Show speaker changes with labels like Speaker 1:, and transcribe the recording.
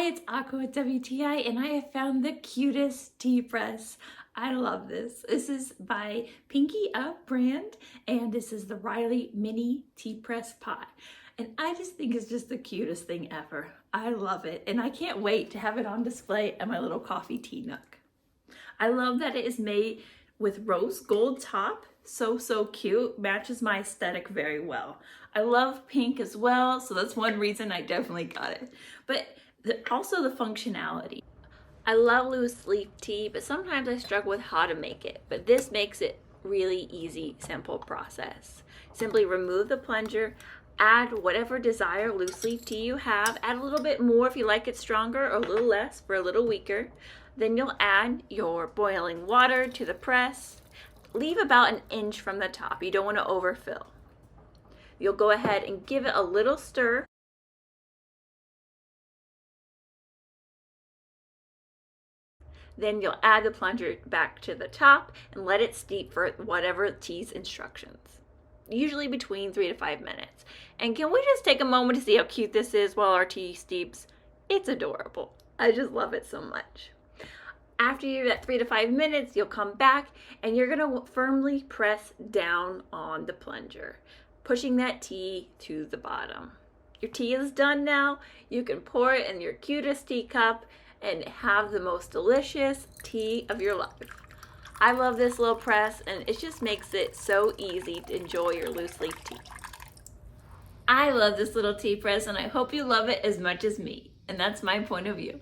Speaker 1: it's Aqua at WTI, and I have found the cutest tea press. I love this. This is by Pinky Up brand, and this is the Riley Mini Tea Press Pot. And I just think it's just the cutest thing ever. I love it, and I can't wait to have it on display at my little coffee tea nook. I love that it is made with rose gold top. So cute, matches my aesthetic very well. I love pink as well, so that's one reason I definitely got it. But also the functionality. I love loose leaf tea, but sometimes I struggle with how to make it. But this makes it really easy, simple process. Simply remove the plunger, add whatever desired loose leaf tea you have, add a little bit more if you like it stronger, or a little less for a little weaker. Then you'll add your boiling water to the press. Leave about an inch from the top. You don't want to overfill. You'll go ahead and give it a little stir. Then you'll add the plunger back to the top and let it steep for whatever tea's instructions. Usually between 3 to 5 minutes. And can we just take a moment to see how cute this is while our tea steeps? It's adorable. I just love it so much. After you're at 3 to 5 minutes, you'll come back and you're gonna firmly press down on the plunger, pushing that tea to the bottom. Your tea is done now. You can pour it in your cutest teacup and have the most delicious tea of your life. I love this little press, and it just makes it so easy to enjoy your loose leaf tea. I love this little tea press, and I hope you love it as much as me. And that's my point of view.